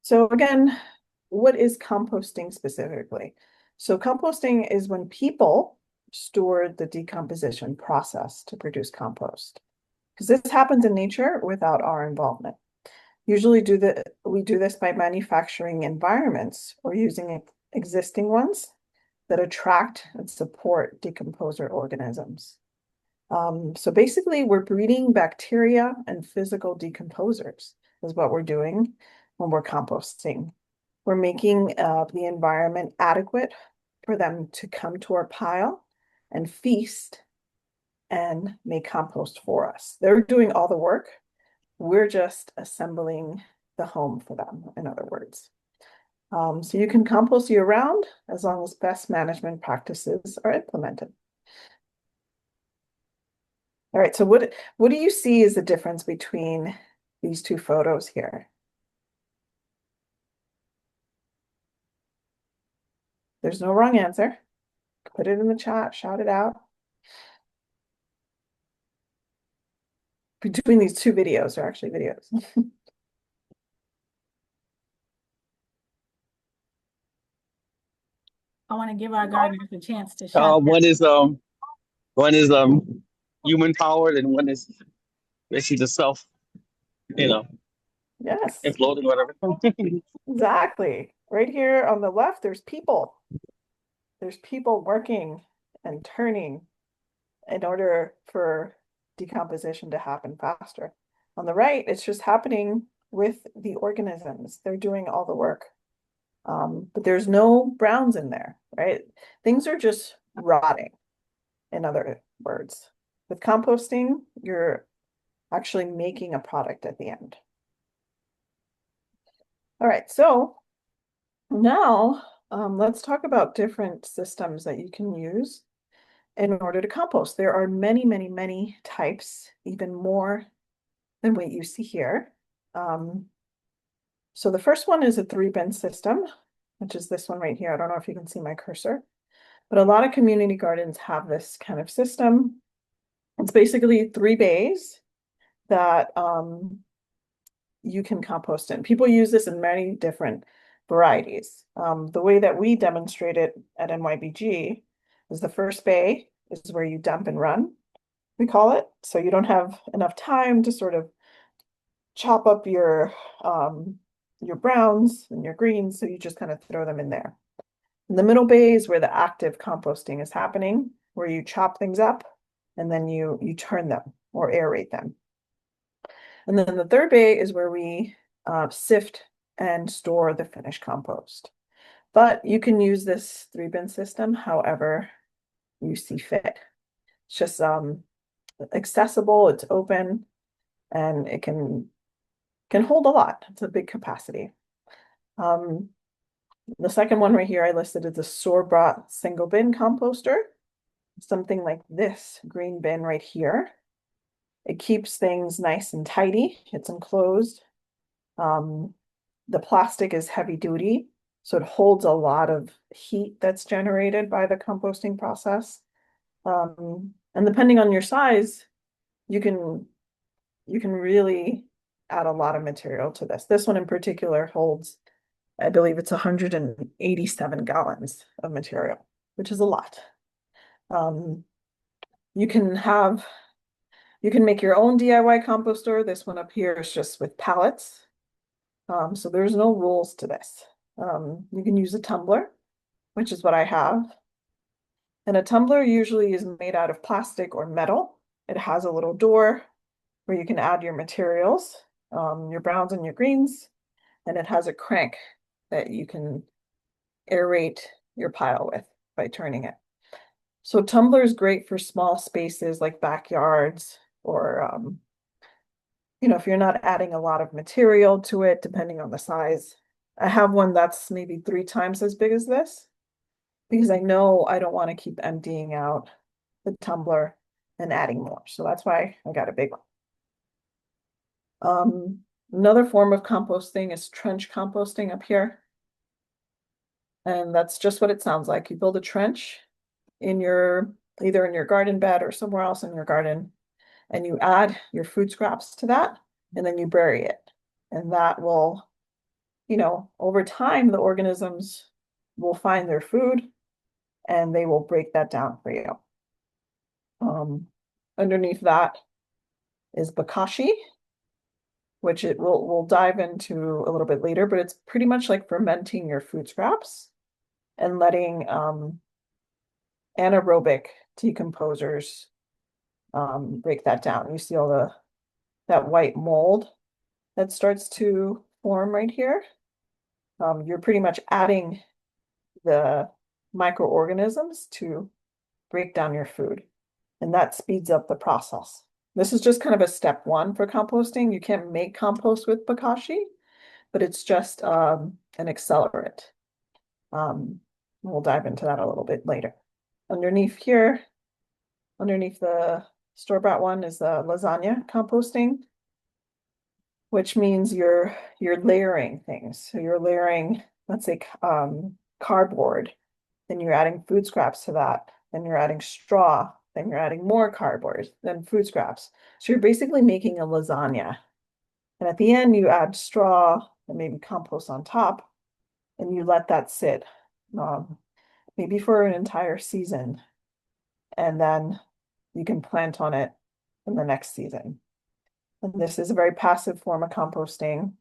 So again, what is composting specifically? So composting is when people store the decomposition process to produce compost. Because this happens in nature without our involvement. Usually we do this by manufacturing environments or using existing ones that attract and support decomposer organisms. So basically, we're breeding bacteria and physical decomposers is what we're doing when we're composting. We're making the environment adequate for them to come to our pile and feast and make compost for us. They're doing all the work. We're just assembling the home for them, in other words. So you can compost year round as long as best management practices are implemented. All right, so what do you see is the difference between these two photos here? There's no wrong answer. Put it in the chat, shout it out. Between these two videos, they're actually videos. I want to give our gardeners a chance to shout. One is human powered and one is basically the self, Yes, imploding, whatever. exactly. Right here on the left, there's people. There's people working and turning in order for decomposition to happen faster. On the right, it's just happening with the organisms. They're doing all the work. But there's no browns in there, right? Things are just rotting, in other words. With composting, you're actually making a product at the end. All right, so now let's talk about different systems that you can use in order to compost. There are many, many, many types, even more than what you see here. So the first one is a 3-bin system, which is this one right here. I don't know if you can see my cursor, but a lot of community gardens have this kind of system. It's basically 3 bays that you can compost in. People use this in many different varieties. The way that we demonstrate it at NYBG is the first bay is where you dump and run, we call it. So you don't have enough time to sort of chop up your browns and your greens, so you just kind of throw them in there. In the middle bay is where the active composting is happening, where you chop things up and then you turn them or aerate them. And then the third bay is where we sift and store the finished compost. But you can use this 3-bin system however you see fit. It's just accessible, it's open, and it can hold a lot. It's a big capacity. The second one right here I listed is the store-bought single bin composter. Something like this green bin right here. It keeps things nice and tidy. It's enclosed. The plastic is heavy duty, so it holds a lot of heat that's generated by the composting process. And depending on your size, you can really add a lot of material to this. This one in particular holds, I believe it's 187 gallons of material, which is a lot. You can make your own DIY composter. This one up here is just with pallets. So there's no rules to this. You can use a tumbler, which is what I have. And a tumbler usually is made out of plastic or metal. It has a little door where you can add your materials, your browns and your greens, and it has a crank that you can aerate your pile with by turning it. So tumbler is great for small spaces like backyards or, if you're not adding a lot of material to it, depending on the size. I have one that's maybe 3 times as big as this because I know I don't want to keep emptying out the tumbler and adding more. So that's why I got a big one. Another form of composting is trench composting up here. And that's just what it sounds like. You build a trench in either in your garden bed or somewhere else in your garden, and you add your food scraps to that, and then you bury it. And that will you know, over time, the organisms will find their food and they will break that down for you. Underneath that is bokashi, which we'll dive into a little bit later, but it's pretty much like fermenting your food scraps and letting anaerobic decomposers break that down. You see all that white mold that starts to form right here. You're pretty much adding the microorganisms to break down your food, and that speeds up the process. This is just kind of a step one for composting. You can't make compost with bokashi, but it's just an accelerant. We'll dive into that a little bit later. Underneath here, underneath the store-bought one is the lasagna composting, which means you're layering things. So you're layering, let's say, cardboard, then you're adding food scraps to that, then you're adding straw, then you're adding more cardboard, then food scraps. So you're basically making a lasagna. And at the end, you add straw and maybe compost on top, and you let that sit, maybe for an entire season. And then you can plant on it in the next season. And this is a very passive form of composting.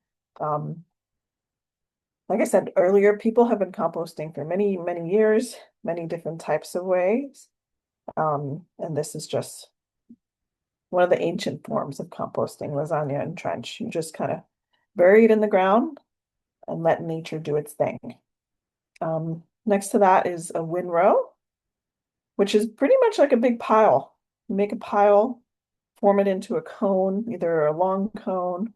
Like I said earlier, people have been composting for many, many years, many different types of ways. And this is just one of the ancient forms of composting, lasagna and trench. You just kind of bury it in the ground and let nature do its thing. Next to that is a windrow, which is pretty much like a big pile. You make a pile, form it into a cone, either a long cone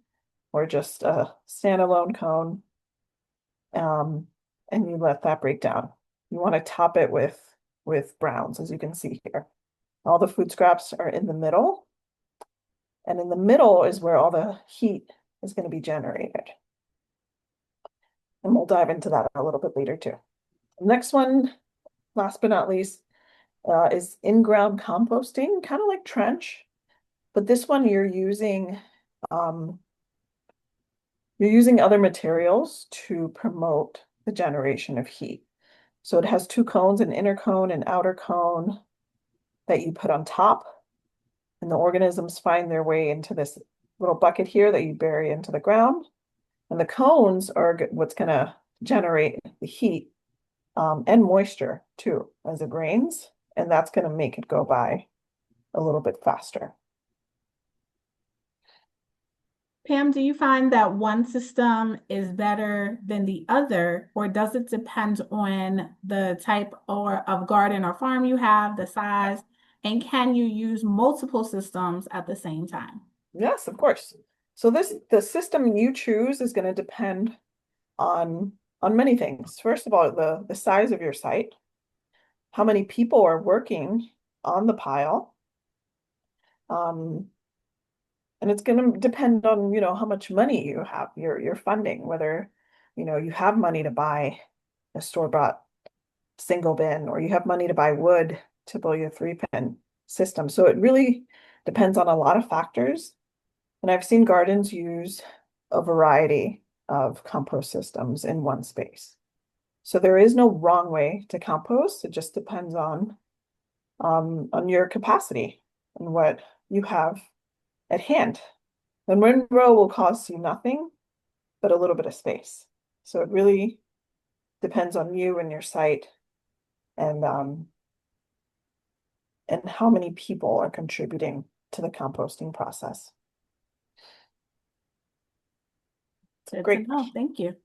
or just a standalone cone. And you let that break down. You want to top it with browns, as you can see here. All the food scraps are in the middle. And in the middle is where all the heat is going to be generated. And we'll dive into that a little bit later too. The next one, last but not least, is in-ground composting, kind of like trench. But this one you're using other materials to promote the generation of heat. So it has two cones, an inner cone and outer cone that you put on top. And the organisms find their way into this little bucket here that you bury into the ground. And the cones are what's going to generate the heat and moisture too as it rains. And that's going to make it go by a little bit faster. Pam, do you find that one system is better than the other, or does it depend on the type of garden or farm you have, the size, and can you use multiple systems at the same time? Yes, of course. So the system you choose is going to depend on many things. First of all, the size of your site, how many people are working on the pile, and it's going to depend on, you know, how much money you have, your funding, whether, you know, you have money to buy a store-bought single bin, or you have money to buy wood to build your 3-pin system. So it really depends on a lot of factors. And I've seen gardens use a variety of compost systems in one space. So there is no wrong way to compost. It just depends on your capacity and what you have at hand. And windrow will cost you nothing but a little bit of space. So it really depends on you and your site and how many people are contributing to the composting process. Good Great. to know. Thank you.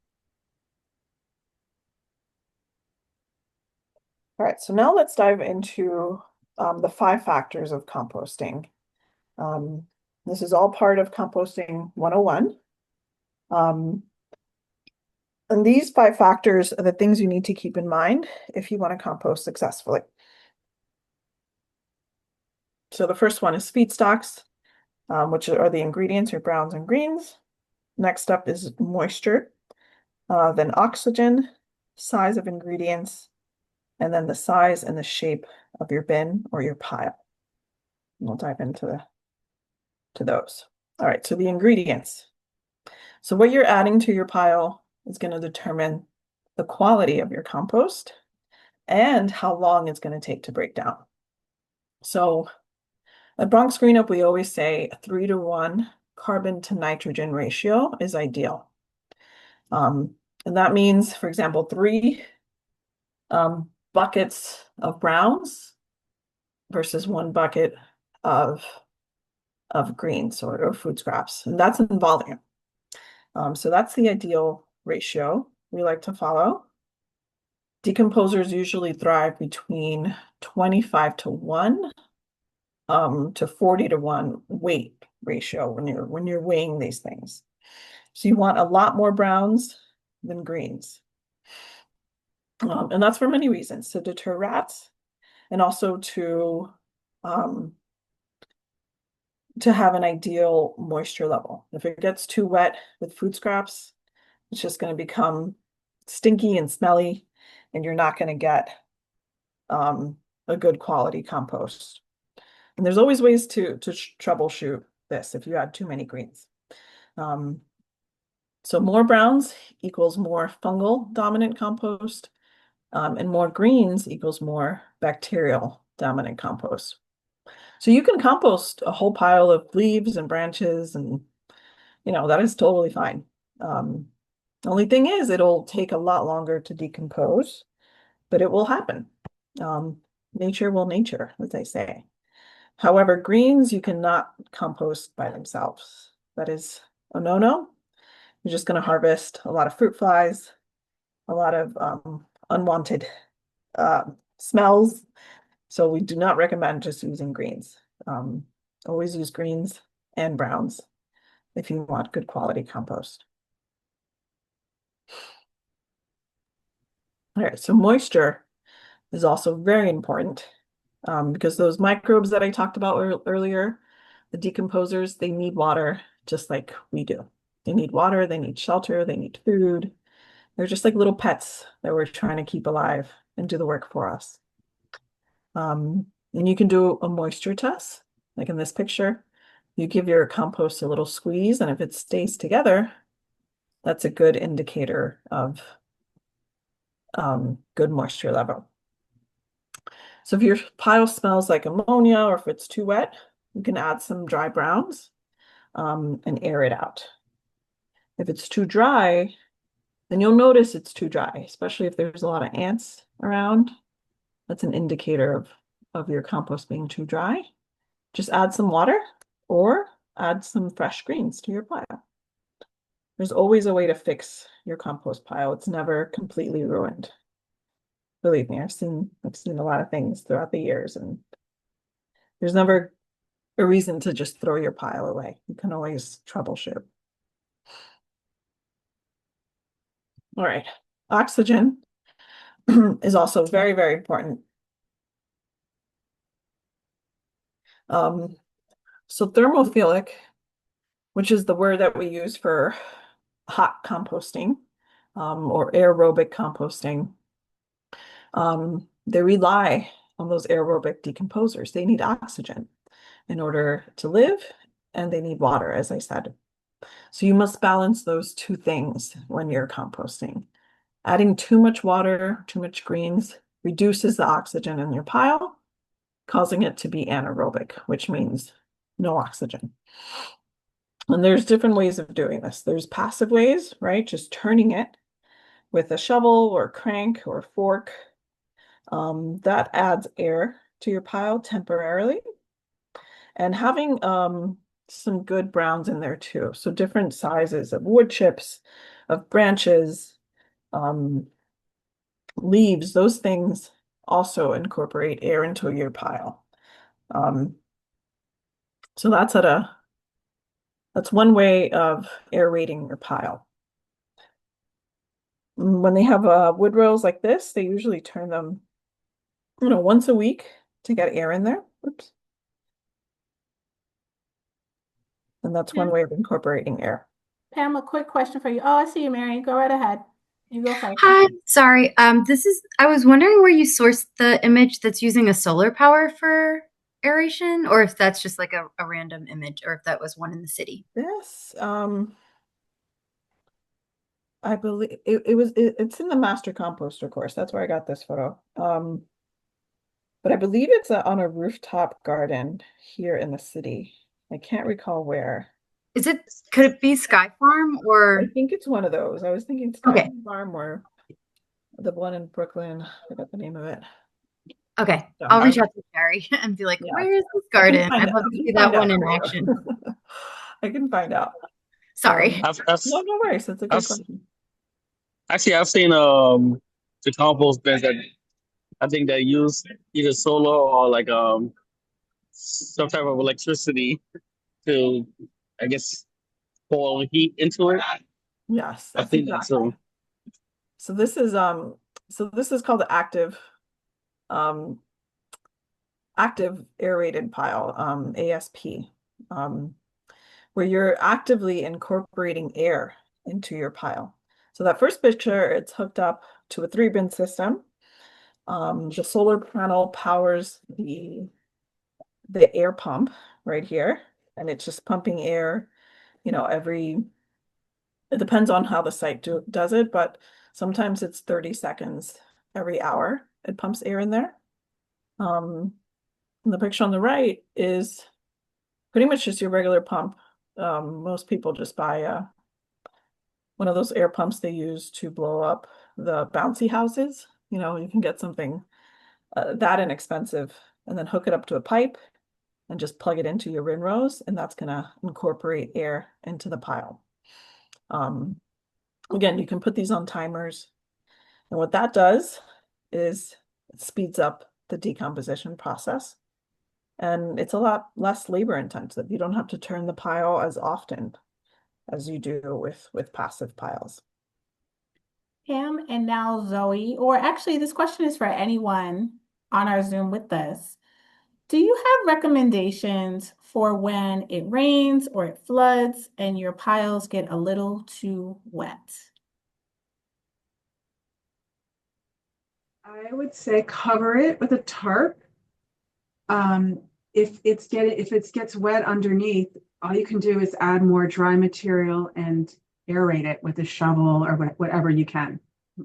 All right, so now let's dive into the 5 factors of composting. This is all part of Composting 101. And these 5 factors are the things you need to keep in mind if you want to compost successfully. So the first one is feedstocks, which are the ingredients, your browns and greens. Next up is moisture, then oxygen, size of ingredients, and then the size and the shape of your bin or your pile. And we'll dive into those. All right, so the ingredients. So what you're adding to your pile is going to determine the quality of your compost and how long it's going to take to break down. So at Bronx Green-Up, we always say a 3-to-1 carbon to nitrogen ratio is ideal. And that means, for example, 3 buckets of browns versus 1 bucket of greens or food scraps, and that's in volume. So that's the ideal ratio we like to follow. Decomposers usually thrive between 25-to-1 to 40-to-1 weight ratio when you're weighing these things. So you want a lot more browns than greens. And that's for many reasons, to deter rats and also to have an ideal moisture level. If it gets too wet with food scraps, it's just going to become stinky and smelly, and you're not going to get a good quality compost. And there's always ways to troubleshoot this if you add too many greens. So more browns equals more fungal dominant compost, and more greens equals more bacterial dominant compost. So you can compost a whole pile of leaves and branches, and that is totally fine. The only thing is it'll take a lot longer to decompose, but it will happen. Nature will nature, as they say. However, greens you cannot compost by themselves. That is a no-no. You're just going to harvest a lot of fruit flies, a lot of unwanted smells. So we do not recommend just using greens. Always use greens and browns if you want good quality compost. All right, so moisture is also very important because those microbes that I talked about earlier, the decomposers, they need water just like we do. They need water, they need shelter, they need food. They're just like little pets that we're trying to keep alive and do the work for us. And you can do a moisture test, like in this picture. You give your compost a little squeeze, and if it stays together, that's a good indicator of good moisture level. So if your pile smells like ammonia or if it's too wet, you can add some dry browns and air it out. If it's too dry, then you'll notice it's too dry, especially if there's a lot of ants around. That's an indicator of your compost being too dry. Just add some water or add some fresh greens to your pile. There's always a way to fix your compost pile. It's never completely ruined. Believe me, I've seen a lot of things throughout the years, and there's never a reason to just throw your pile away. You can always troubleshoot. All right, oxygen is also very, very important. So thermophilic, which is the word that we use for hot composting or aerobic composting, they rely on those aerobic decomposers. They need oxygen in order to live, and they need water, as I said. So you must balance those two things when you're composting. Adding too much water, too much greens reduces the oxygen in your pile, causing it to be anaerobic, which means no oxygen. And there's different ways of doing this. There's passive ways, right? Just turning it with a shovel or crank or fork. That adds air to your pile temporarily. And having some good browns in there too. So different sizes of wood chips, of branches, leaves, those things also incorporate air into your pile. So that's one way of aerating your pile. When they have wood rolls like this, they usually turn them, once a week to get air in there. Oops. And that's one way of incorporating air. Pam, a quick question for you. Oh, I see you, Mary. Go right ahead. You go first. Hi, sorry. I was wondering where you sourced the image that's using a solar power for aeration, or if that's just like a random image, or if that was one in the city. This, I believe it's in the master composter course. That's where I got this photo. But I believe it's on a rooftop garden here in the city. I can't recall where. Could it be Sky Farm I or think it's one of those. I was thinking okay. Sky Farm or the one in Brooklyn. I forgot the name of it. Okay. So, I'll reach out to Sherry and be like, yeah, where is this I can garden? find I'd it. love I to can see find that one out in for you. action. I can find out. Sorry. No worries. That's a good I've, question. actually, I've seen the compost bins that I think they use either solar or like some type of electricity to, I guess, pour heat into it. Yes, I that's think that's exactly. So this is called um active aerated pile, ASP, where you're actively incorporating air into your pile. So that first picture, it's hooked up to a 3-bin system. The solar panel powers the air pump right here, and it's just pumping air, it depends on how the site does it, but sometimes it's 30 seconds every hour. It pumps air in there. And the picture on the right is pretty much just your regular pump. Most people just buy one of those air pumps they use to blow up the bouncy houses. You can get something that inexpensive and then hook it up to a pipe and just plug it into your windrows, and that's gonna incorporate air into the pile. Again, you can put these on timers, and what that does is it speeds up the decomposition process. And it's a lot less labor intensive. You don't have to turn the pile as often as you do with passive piles. Pam and now Zoe, or actually this question is for anyone on our Zoom with us. Do you have recommendations for when it rains or it floods and your piles get a little too wet? I would say cover it with a tarp. If it gets wet underneath, all you can do is add more dry material and aerate it with a shovel or whatever you can.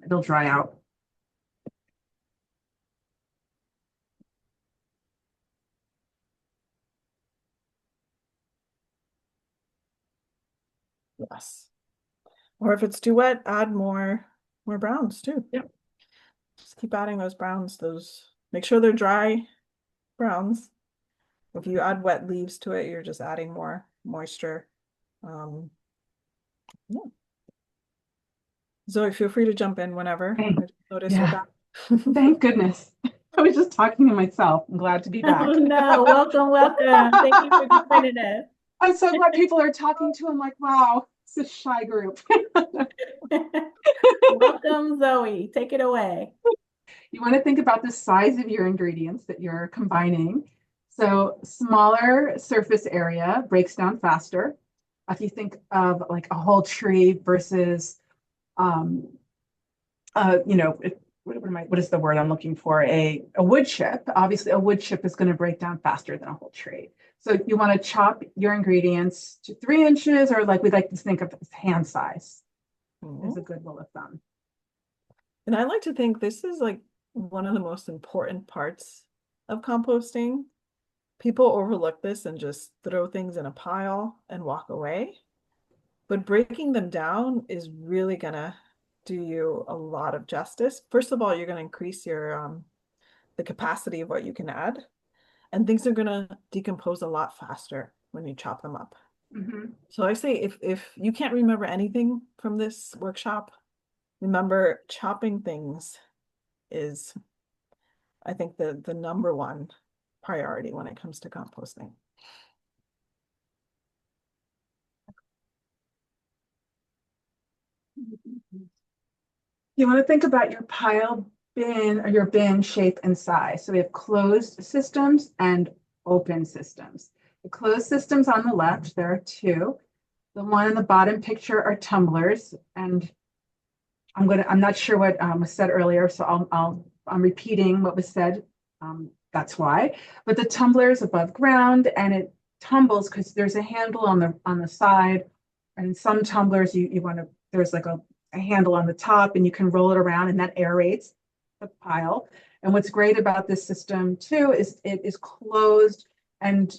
It'll dry out. Yes. Or if it's too wet, add more browns too. Yep. Just keep adding those browns, make sure they're dry browns. If you add wet leaves to it, you're just adding more moisture. Yeah. Zoe, feel free to jump in whenever. I just noticed you're Yeah. back. Thank goodness. I was just talking to myself. I'm glad to be back. Oh no, welcome, welcome. Thank you for joining us. I'm so glad people are talking to. I'm like, wow, it's a shy group. Welcome, Zoe. Take it away. You want to think about the size of your ingredients that you're combining. So smaller surface area breaks down faster. If you think of like a whole tree versus, what is the word I'm looking for? A wood chip. Obviously, a wood chip is going to break down faster than a whole tree. So you want to chop your ingredients to 3 inches, or like we like to think of as hand size is a good rule of thumb. And I like to think this is like one of the most important parts of composting. People overlook this and just throw things in a pile and walk away. But breaking them down is really gonna do you a lot of justice. First of all, you're gonna increase your the capacity of what you can add, and things are gonna decompose a lot faster when you chop them up. Mm-hmm. So I say if you can't remember anything from this workshop, remember chopping things is, I think, the number one priority when it comes to composting. You want to think about your pile bin or your bin shape and size. So we have closed systems and open systems. The closed systems on the left, there are 2. The one in the bottom picture are tumblers, and I'm not sure what was said earlier, so I'm repeating what was said. That's why. But the tumbler is above ground and it tumbles because there's a handle on the side. And some tumblers you want to, there's like a a handle on the top and you can roll it around and that aerates the pile. And what's great about this system too is it is closed and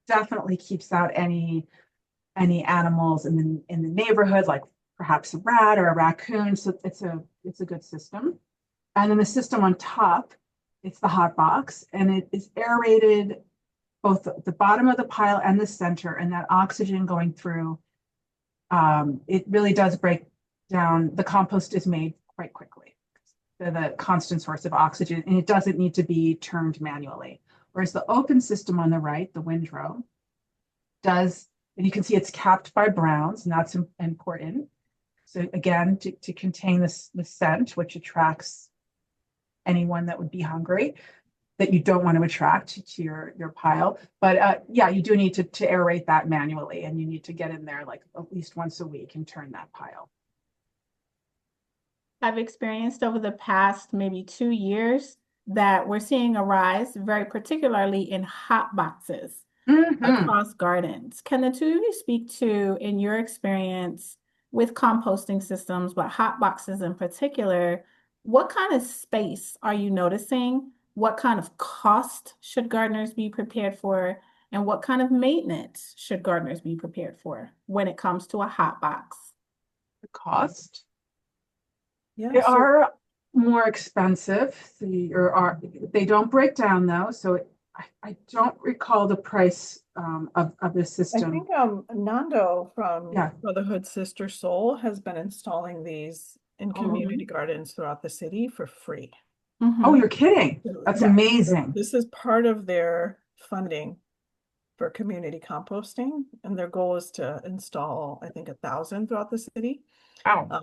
definitely keeps out any animals in the neighborhood, like perhaps a rat or a raccoon. So it's a good system. And then the system on top, it's the hot box, and it is aerated both the bottom of the pile and the center, and that oxygen going through. It really does break down. The compost is made quite quickly. They're the constant source of oxygen, and it doesn't need to be turned manually. Whereas the open system on the right, the windrow, does, and you can see it's capped by browns, and that's important. So again, to contain the scent, which attracts anyone that would be hungry, that you don't want to attract to your pile. But yeah, you do need to aerate that manually, and you need to get in there like at least once a week and turn that pile. I've experienced over the past maybe 2 years that we're seeing a rise, very particularly in hot boxes across gardens. Can the two of you speak to, in your experience with composting systems, but hot boxes in particular, what kind of space are you noticing? What kind of cost should gardeners be prepared for? And what kind of maintenance should gardeners be prepared for when it comes to a hot box? The cost? Yeah, They are more expensive. They don't break down though, so I don't recall the price of this I system. think Nando from Yeah. Brotherhood Sister Soul has been installing these in community gardens throughout the city for free. Oh, you're kidding. That's Yeah. amazing. This is part of their funding for community composting, and their goal is to install, I think, 1,000 throughout the city. Wow.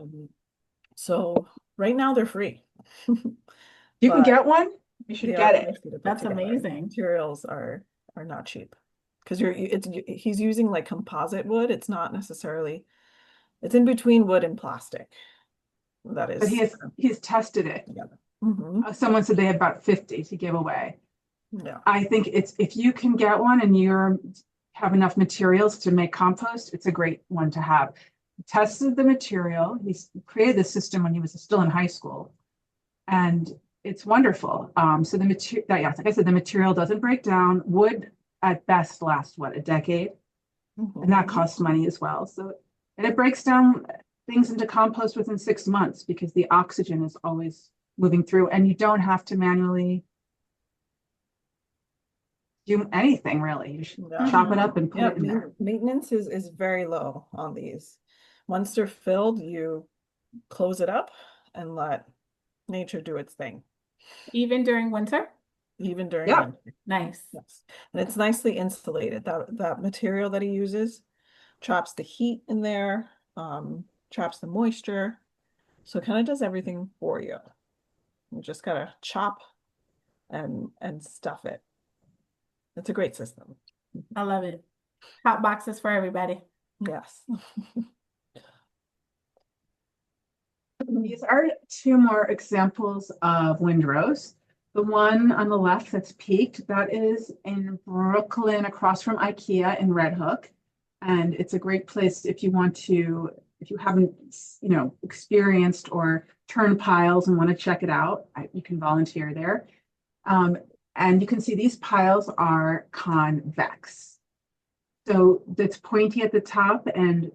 So right now they're free. You can get one? You should get it. That's amazing. Materials are not cheap because he's using like composite wood. It's not necessarily, it's in between wood and plastic. That is. But he's tested it. Someone said they had about 50 to give away. Yeah. I think if you can get one and you have enough materials to make compost, it's a great one to have. He tested the material. He's created this system when he was still in high school, and it's wonderful. So the material, yeah, like I said, the material doesn't break down. Wood at best lasts a decade, and that costs money as well. So, and it breaks down things into compost within 6 months because the oxygen is always moving through, and you don't have to manually do anything really. You should chop it up and put it in there. Maintenance is very low on these. Once they're filled, you close it up and let nature do its thing. Even during winter? Even during winter. Nice. Yes. And it's nicely insulated. That material that he uses traps the heat in there, traps the moisture. So it kind of does everything for you. You just gotta chop and stuff it. It's a great system. I love it. Hot boxes for everybody. Yes. These are 2 more examples of windrows. The one on the left that's peaked, that is in Brooklyn across from IKEA in Red Hook. And it's a great place if you haven't, experienced or turned piles and want to check it out, you can volunteer there. And you can see these piles are convex. So it's pointy at the top and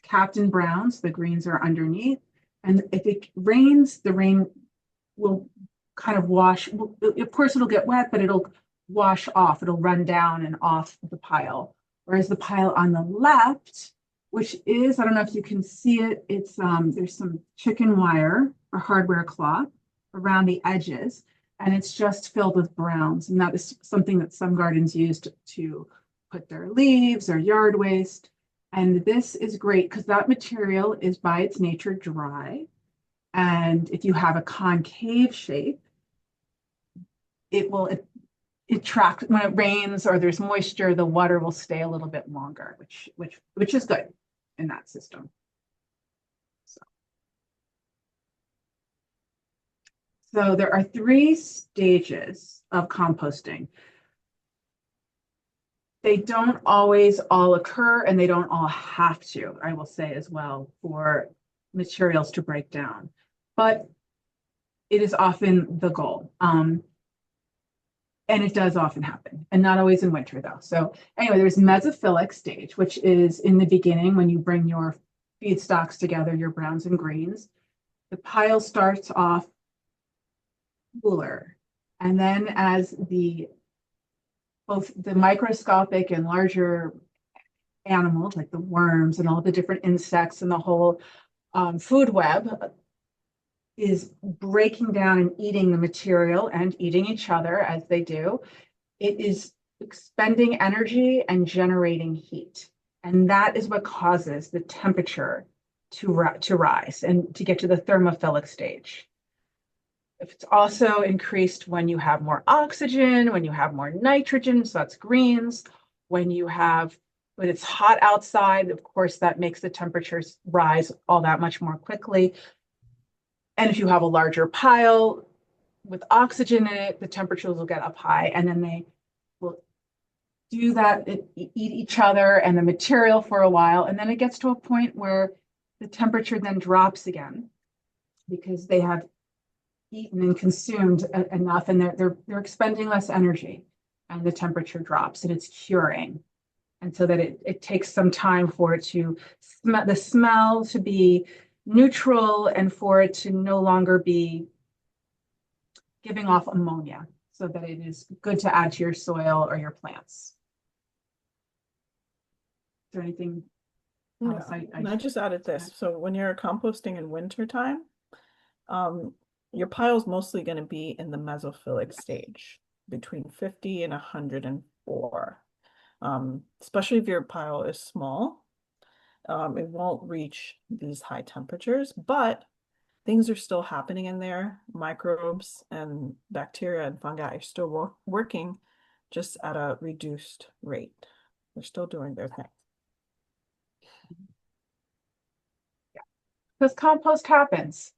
capped in browns, the greens are underneath. And if it rains, the rain will kind of wash. Of course, it'll get wet, but it'll wash off. It'll run down and off the pile. Whereas the pile on the left, which is, I don't know if you can see it, it's there's some chicken wire or hardware cloth around the edges, and it's just filled with browns. And that is something that some gardens use to put their leaves or yard waste. And this is great because that material is by its nature dry. And if you have a concave shape, it tracks when it rains or there's moisture, the water will stay a little bit longer, which is good in that system. So there are 3 stages of composting. They don't always all occur and they don't all have to, I will say as well, for materials to break down, but it is often the goal. And it does often happen, and not always in winter though. So anyway, there's mesophilic stage, which is in the beginning when you bring your feedstocks together, your browns and greens. The pile starts off cooler. And then as both the microscopic and larger animals, like the worms and all the different insects and the whole food web is breaking down and eating the material and eating each other as they do, it is expending energy and generating heat. And that is what causes the temperature to rise and to get to the thermophilic stage. It's also increased when you have more oxygen, when you have more nitrogen, so that's greens, when it's hot outside, of course, that makes the temperatures rise all that much more quickly. And if you have a larger pile with oxygen in it, the temperatures will get up high, and then they will do that, eat each other and the material for a while. And then it gets to a point where the temperature then drops again because they have eaten and consumed enough, and they're expending less energy, and the temperature drops and it's curing. And so that it takes some time for it to the smell to be neutral and for it to no longer be giving off ammonia, so that it is good to add to your soil or your plants. Is there anything else? I just added this. So when you're composting in winter time, your pile is mostly going to be in the mesophilic stage between 50 and 104. Especially if your pile is small. It won't reach these high temperatures, but things are still happening in there. Microbes and bacteria and fungi are still working, just at a reduced rate. They're still doing their thing. Yeah, because compost happens.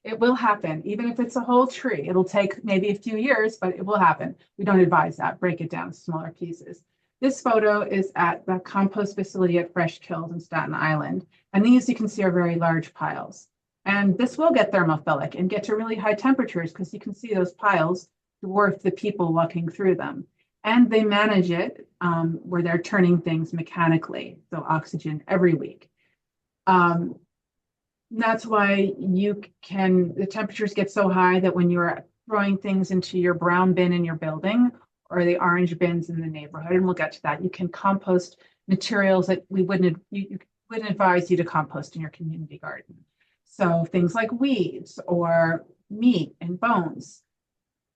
It will happen, even if it's a whole tree. It'll take maybe a few years, but it will happen. We don't advise that. Break it down to smaller pieces. This photo is at the compost facility at Fresh Kills in Staten Island. And these you can see are very large piles. And this will get thermophilic and get to really high temperatures because you can see those piles dwarf the people walking through them. And they manage it where they're turning things mechanically, so oxygen every week. That's why the temperatures get so high that when you're throwing things into your brown bin in your building or the orange bins in the neighborhood, and we'll get to that, you can compost materials that you wouldn't advise you to compost in your community garden. So things like weeds or meat and bones,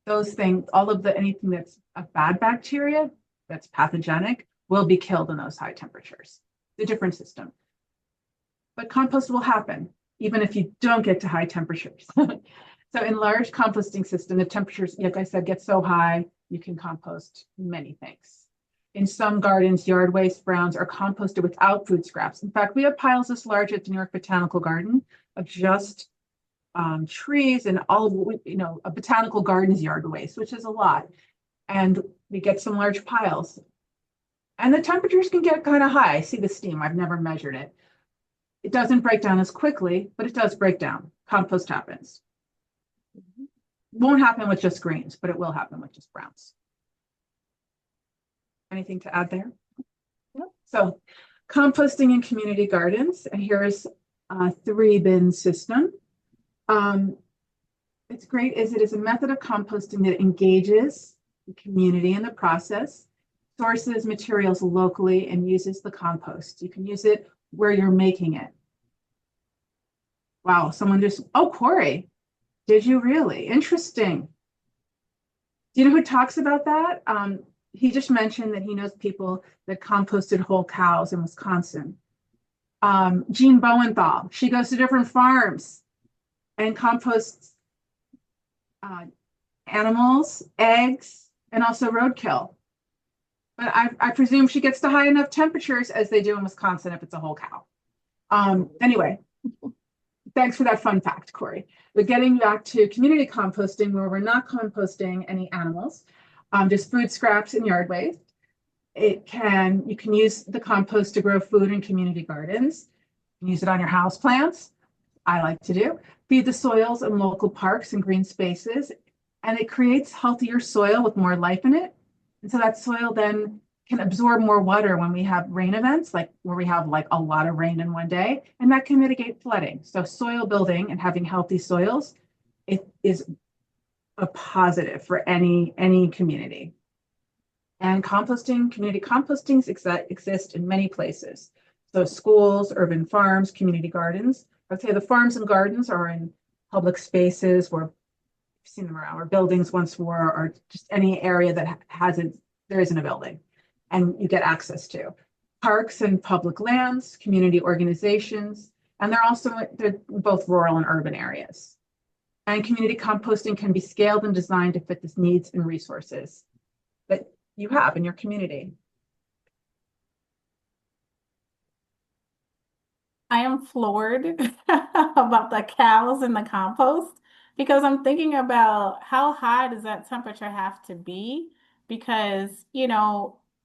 those things, anything that's a bad bacteria, that's pathogenic, will be killed in those high temperatures. It's a different system. But compost will happen, even if you don't get to high temperatures. So in large composting system, the temperatures, like I said, get so high, you can compost many things. In some gardens, yard waste browns are composted without food scraps. In fact, we have piles this large at the New York Botanical Garden of just trees and a botanical garden's yard waste, which is a lot. And we get some large piles. And the temperatures can get kind of high. See the steam, I've never measured it. It doesn't break down as quickly, but it does break down. Compost happens. Won't happen with just greens, but it will happen with just browns. Anything to add there? Yep. So composting in community gardens, and here's a 3-bin system. It's great as it is a method of composting that engages the community in the process, sources materials locally, and uses the compost. You can use it where you're making it. Wow, oh, Corey, did you really? Interesting. Do you know who talks about that? He just mentioned that he knows people that composted whole cows in Wisconsin. Jean Bowenthal, she goes to different farms and composts animals, eggs, and also roadkill. But I presume she gets to high enough temperatures as they do in Wisconsin if it's a whole cow. Anyway, thanks for that fun fact, Corey. But getting back to community composting, where we're not composting any animals, just food scraps and yard waste. You can use the compost to grow food in community gardens. Use it on your house plants. I like to do. Feed the soils in local parks and green spaces. And it creates healthier soil with more life in it. And so that soil then can absorb more water when we have rain events, like where we have like a lot of rain in one day, and that can mitigate flooding. So soil building and having healthy soils, it is a positive for any community. And composting, community compostings exist in many places. So schools, urban farms, community gardens. I'd say the farms and gardens are in public spaces where you've seen them around, where buildings once were, or just any area that there isn't a building and you get access to. Parks and public lands, community organizations, and they're both rural and urban areas. And community composting can be scaled and designed to fit the needs and resources that you have in your community. I am floored about the cows and the compost because I'm thinking about how high does that temperature have to be? Because,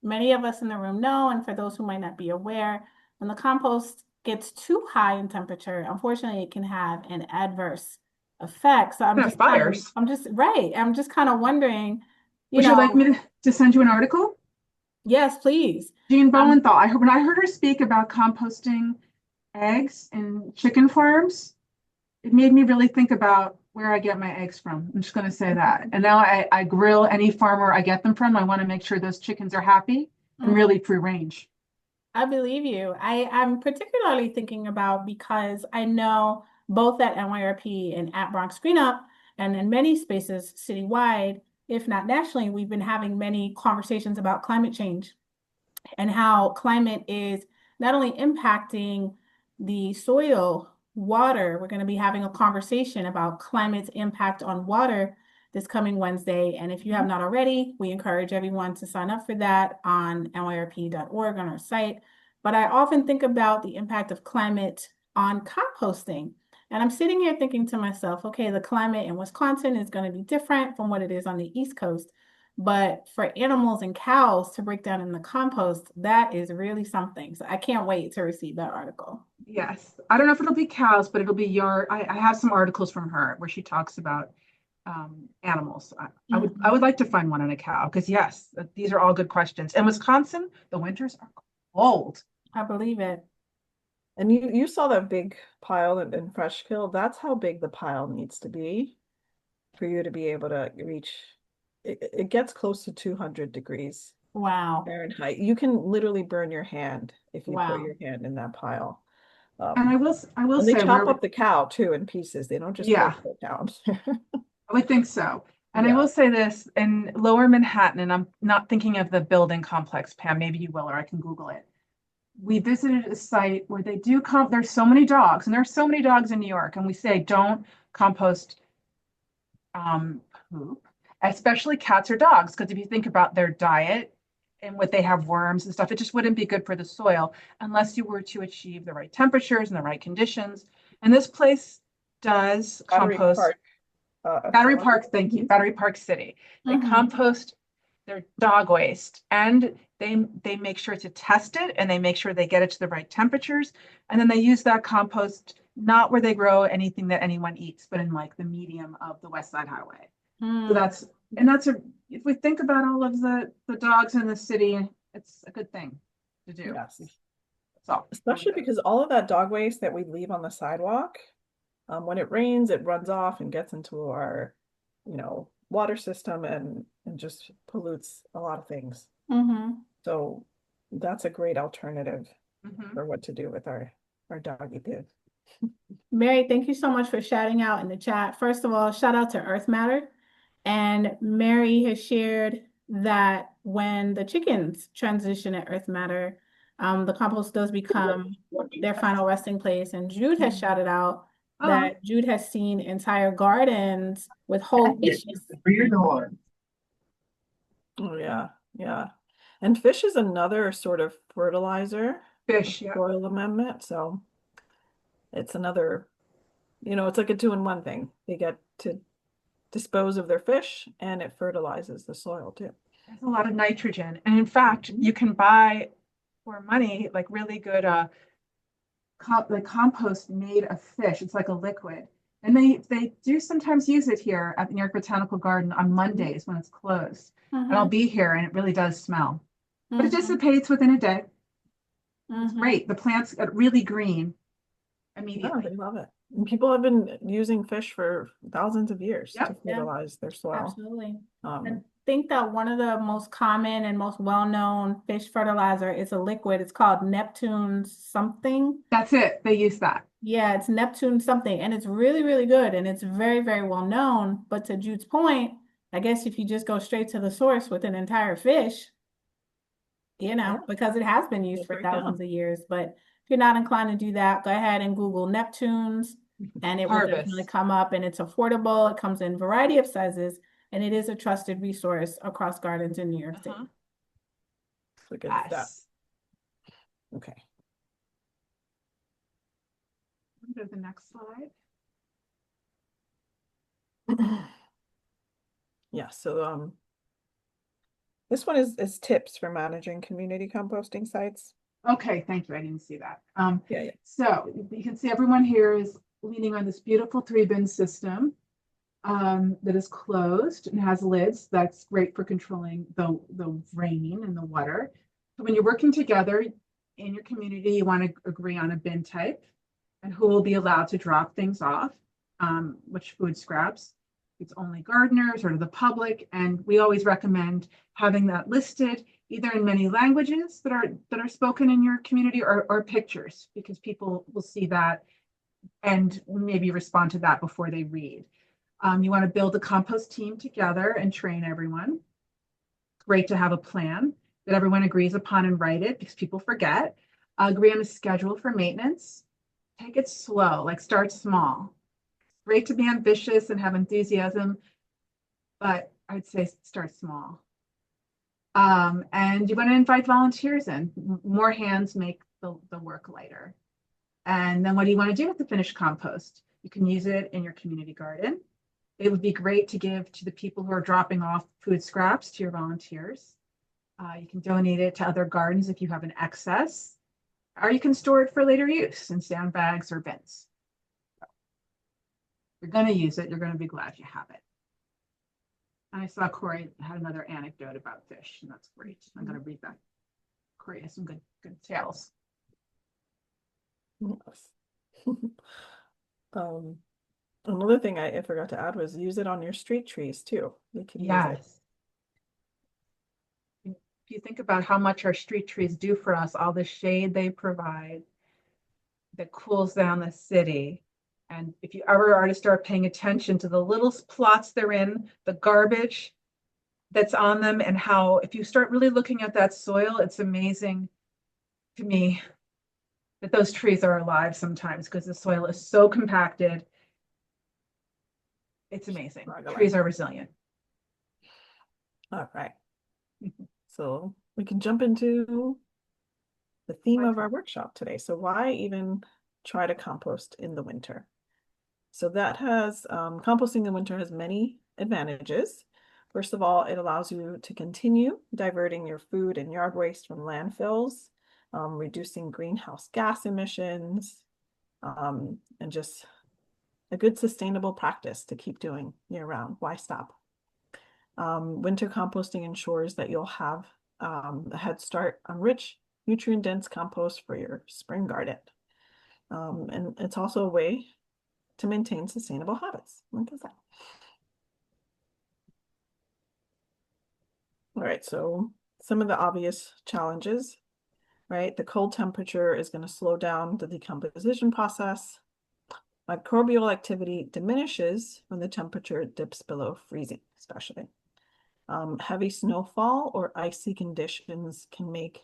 many of us in the room know, and for those who might not be aware, when the compost gets too high in temperature, unfortunately, it can have an adverse effect. So I'm just fires. I'm just kind of wondering, Would you like me to send you an article? Yes, please. Jean Bowenthal, when I heard her speak about composting eggs in chicken farms, it made me really think about where I get my eggs from. I'm just going to say that. And now I grill any farmer I get them from. I want to make sure those chickens are happy and really free range. I believe you. I'm particularly thinking about because I know both at NYRP and at Bronx Green-Up and in many spaces citywide, if not nationally, we've been having many conversations about climate change and how climate is not only impacting the soil, water. We're going to be having a conversation about climate's impact on water this coming Wednesday. And if you have not already, we encourage everyone to sign up for that on nyrp.org on our site. But I often think about the impact of climate on composting. And I'm sitting here thinking to myself, okay, the climate in Wisconsin is going to be different from what it is on the East Coast. But for animals and cows to break down in the compost, that is really something. So I can't wait to receive that article. Yes. I don't know if it'll be cows, but it'll be I have some articles from her where she talks about animals. I would like to find one on a cow because yes, these are all good questions. In Wisconsin, the winters are cold. I believe it. And you saw that big pile in Fresh Kill. That's how big the pile needs to be for you to be able to reach. It gets close to 200 degrees. Wow. Fahrenheit. You can literally burn your hand if you Wow. put your hand in that pile. And I will and say they chop up the cow too in pieces. They don't just put it down. I would think so. And Yeah. I will say this, in Lower Manhattan, and I'm not thinking of the building complex, Pam, maybe you will, or I can Google it. We visited a site where they do there's so many dogs, and there's so many dogs in New York, and we say don't compost poop, especially cats or dogs, because if you think about their diet and what they have worms and stuff, it just wouldn't be good for the soil unless you were to achieve the right temperatures and the right conditions. And this place does compost. Battery Park, thank you, Battery Park City. They compost their dog waste and they make sure to test it and they make sure they get it to the right temperatures. And then they use that compost not where they grow anything that anyone eats, but in like the medium of the West Side Highway. So if we think about all of the dogs in the city, it's a good thing to do. Yes. So especially because all of that dog waste that we leave on the sidewalk, when it rains, it runs off and gets into our, water system and just pollutes a lot of things. So that's a great alternative for what to do with our doggy poo. Mary, thank you so much for shouting out in the chat. First of all, shout out to Earth Matter. And Mary has shared that when the chickens transition at Earth Matter, the compost does become their final resting place. And Jude has shouted out that Jude has seen entire gardens with whole fishes. Oh yeah, yeah. And fish is another sort of fertilizer. Fish, yeah. Soil amendment. So it's another, it's like a 2-in-1 thing. They get to dispose of their fish and it fertilizes the soil too. There's a lot of nitrogen. And in fact, you can buy for money like really good the compost made of fish. It's like a liquid. And they do sometimes use it here at the New York Botanical Garden on Mondays when it's closed. And I'll be here and it really does smell. But it dissipates within a day. It's great. The plants get really green Yeah, immediately. they love it. And people have been using fish for thousands of years to Yep. Yeah. fertilize their soil. Absolutely. I Um, think that one of the most common and most well-known fish fertilizer is a liquid. It's called Neptune something. That's it. They use that. Yeah, it's Neptune something, and it's really, really good, and it's very, very well known. But to Jude's point, I guess if you just go straight to the source with an entire fish, Yeah. because it has been used You'll for break down. thousands of years. But if you're not inclined to do that, go ahead and Google Neptunes, and it will definitely Harvest. come up, and it's affordable. It comes in a variety of sizes, and it is a trusted resource across gardens in New York State. it's a good step. Yes. Okay. Go to the next slide. Yeah, so this one is tips for managing community composting sites. Okay, thank you. I didn't see that. Yeah. So you can see everyone here is leaning on this beautiful 3-bin system that is closed and has lids. That's great for controlling the rain and the water. So when you're working together in your community, you want to agree on a bin type and who will be allowed to drop things off, which food scraps. It's only gardeners or the public, and we always recommend having that listed either in many languages that are spoken in your community or pictures, because people will see that and maybe respond to that before they read. You want to build a compost team together and train everyone. Great to have a plan that everyone agrees upon and write it, because people forget. Agree on a schedule for maintenance. Take it slow, like start small. Great to be ambitious and have enthusiasm, but I'd say start small. And you want to invite volunteers in. More hands make the work lighter. And then what do you want to do with the finished compost? You can use it in your community garden. It would be great to give to the people who are dropping off food scraps, to your volunteers. You can donate it to other gardens if you have an excess, or you can store it for later use in sandbags or bins. You're going to use it. You're going to be glad you have it. And I saw Corey had another anecdote about fish, and that's great. I'm going to read that. Corey has some good tales. Yes. Another thing I forgot to add was use it on your street trees too. You can use it. Yes. If you think about how much our street trees do for us, all the shade they provide that cools down the city. And if you ever are to start paying attention to the little plots they're in, the garbage that's on them, and how if you start really looking at that soil, it's amazing to me that those trees are alive sometimes, because the soil is so compacted. It's amazing. Trees are resilient. All right. So we can jump into the theme of our workshop today. So why even try to compost in the winter? So that has, composting in the winter has many advantages. First of all, it allows you to continue diverting your food and yard waste from landfills, reducing greenhouse gas emissions, and just a good sustainable practice to keep doing year round. Why stop? Winter composting ensures that you'll have a head start on rich, nutrient-dense compost for your spring garden. And it's also a way to maintain sustainable habits. Like that. All right, so some of the obvious challenges, right? The cold temperature is going to slow down the decomposition process. Microbial activity diminishes when the temperature dips below freezing, especially. Heavy snowfall or icy conditions can make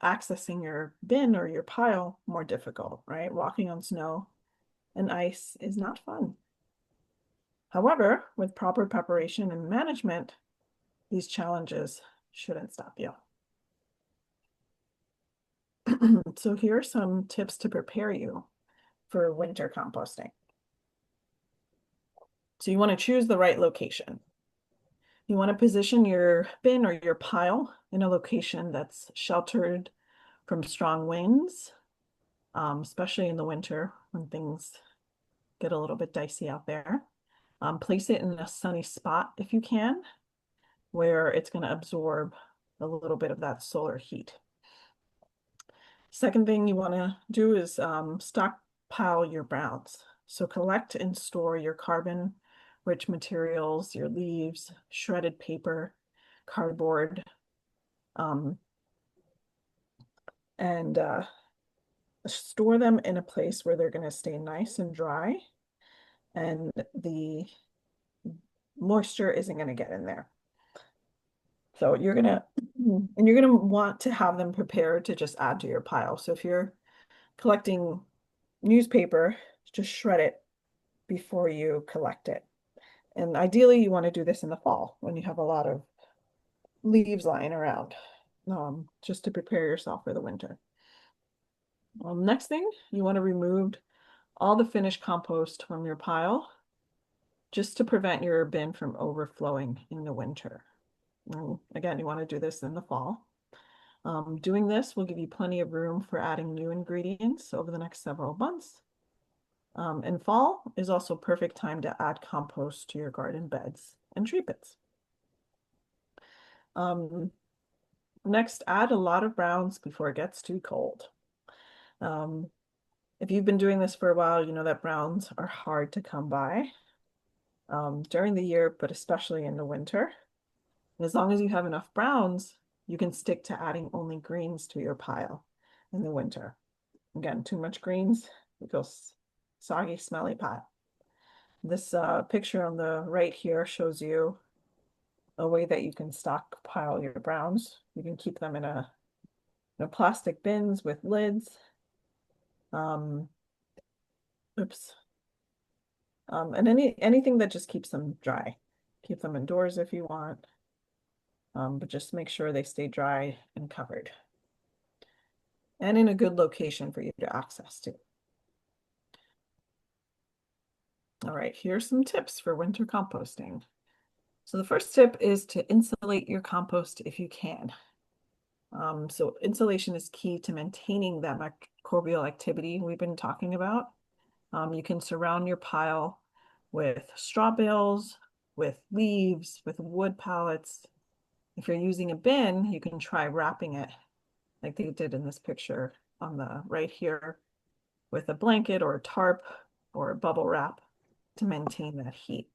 accessing your bin or your pile more difficult, right? Walking on snow and ice is not fun. However, with proper preparation and management, these challenges shouldn't stop you. So here are some tips to prepare you for winter composting. So you want to choose the right location. You want to position your bin or your pile in a location that's sheltered from strong winds, especially in the winter when things get a little bit dicey out there. Place it in a sunny spot if you can, where it's going to absorb a little bit of that solar heat. Second thing you want to do is stockpile your browns. So collect and store your carbon-rich materials, your leaves, shredded paper, cardboard, and store them in a place where they're going to stay nice and dry, and the moisture isn't going to get in there. So you're gonna want to have them prepared to just add to your pile. So if you're collecting newspaper, just shred it before you collect it. And ideally you want to do this in the fall when you have a lot of leaves lying around, just to prepare yourself for the winter. Next thing, you want to remove all the finished compost from your pile just to prevent your bin from overflowing in the winter. Again, you want to do this in the fall. Doing this will give you plenty of room for adding new ingredients over the next several months. And fall is also perfect time to add compost to your garden beds and tree pits. Next, add a lot of browns before it gets too cold. If you've been doing this for a while, you know that browns are hard to come by during the year, but especially in the winter. And as long as you have enough browns, you can stick to adding only greens to your pile in the winter. Again, too much greens, it goes soggy, smelly pot. This picture on the right here shows you a way that you can stockpile your browns. You can keep them in a plastic bins with lids. And anything that just keeps them dry. Keep them indoors if you want, but just make sure they stay dry and covered, and in a good location for you to access to. All right, here's some tips for winter composting. So the first tip is to insulate your compost if you can. So insulation is key to maintaining that microbial activity we've been talking about. You can surround your pile with straw bales, with leaves, with wood pallets. If you're using a bin, you can try wrapping it like they did in this picture on the right here with a blanket or a tarp or a bubble wrap to maintain that heat.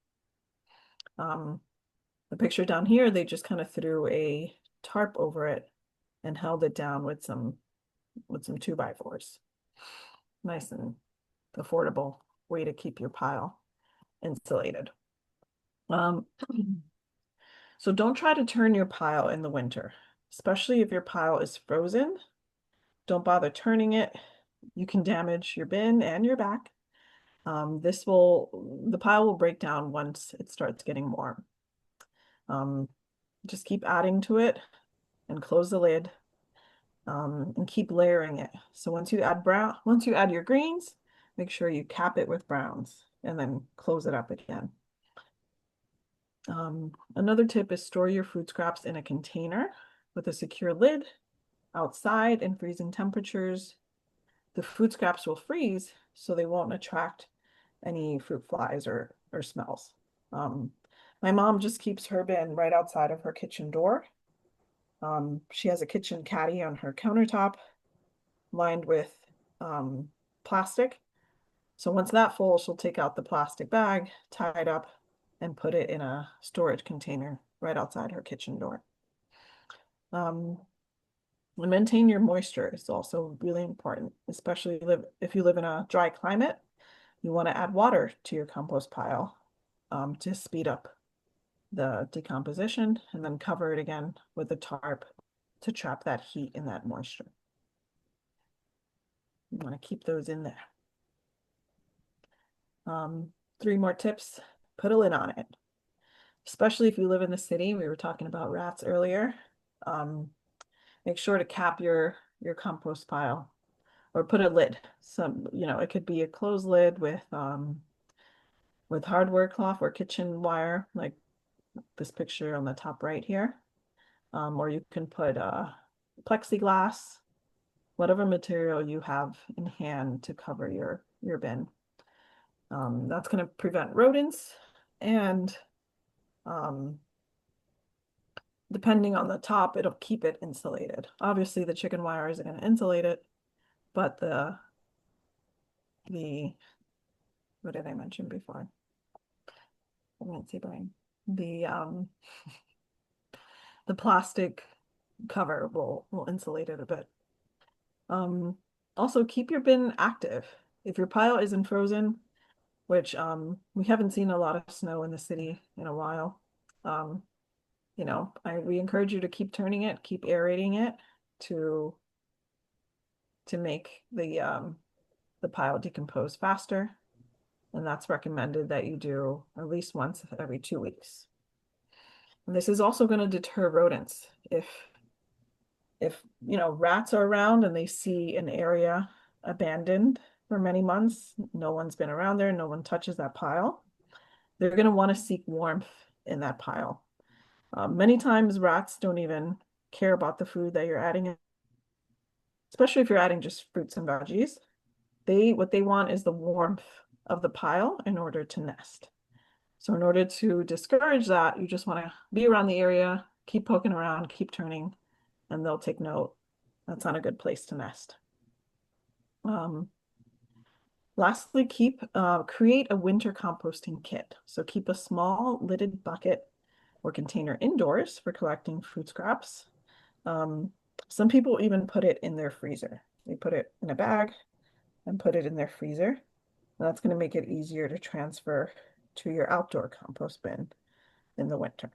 The picture down here, they just kind of threw a tarp over it and held it down with some 2x4s. Nice and affordable way to keep your pile insulated. So don't try to turn your pile in the winter, especially if your pile is frozen. Don't bother turning it. You can damage your bin and your back. The pile will break down once it starts getting warm. Just keep adding to it and close the lid, and keep layering it. So once you add your greens, make sure you cap it with browns and then close it up again. Another tip is store your food scraps in a container with a secure lid outside in freezing temperatures. The food scraps will freeze, so they won't attract any fruit flies or smells. My mom just keeps her bin right outside of her kitchen door. She has a kitchen caddy on her countertop lined with plastic. So once that's full, she'll take out the plastic bag, tie it up, and put it in a storage container right outside her kitchen door. Maintain your moisture is also really important, especially if you live in a dry climate. You want to add water to your compost pile to speed up the decomposition, and then cover it again with a tarp to trap that heat and that moisture. You want to keep those in there. 3 more tips. Put a lid on it. Especially if you live in the city, we were talking about rats earlier. Make sure to cap your compost pile, or put a lid. It could be a closed lid with hardware cloth or kitchen wire, like this picture on the top right here. Or you can put plexiglass whatever material you have in hand to cover your bin. That's going to prevent rodents, and depending on the top, it'll keep it insulated. Obviously, the chicken wire isn't going to insulate it, but the what did I mention before? Nancy Brain. The plastic cover will insulate it a bit. Also keep your bin active. If your pile isn't frozen, which we haven't seen a lot of snow in the city in a while, you know, we encourage you to keep turning it, keep aerating it to make the pile decompose faster. And that's recommended that you do at least once every 2 weeks. And this is also going to deter rodents. If you know, rats are around and they see an area abandoned for many months, no one's been around there, no one touches that pile, they're going to want to seek warmth in that pile. Many times rats don't even care about the food that you're adding in, especially if you're adding just fruits and veggies. What they want is the warmth of the pile in order to nest. So in order to discourage that, you just want to be around the area, keep poking around, keep turning, and they'll take note. That's not a good place to nest. Lastly, create a winter composting kit. So keep a small lidded bucket or container indoors for collecting food scraps. Some people even put it in their freezer. They put it in a bag and put it in their freezer. And that's going to make it easier to transfer to your outdoor compost bin in the winter.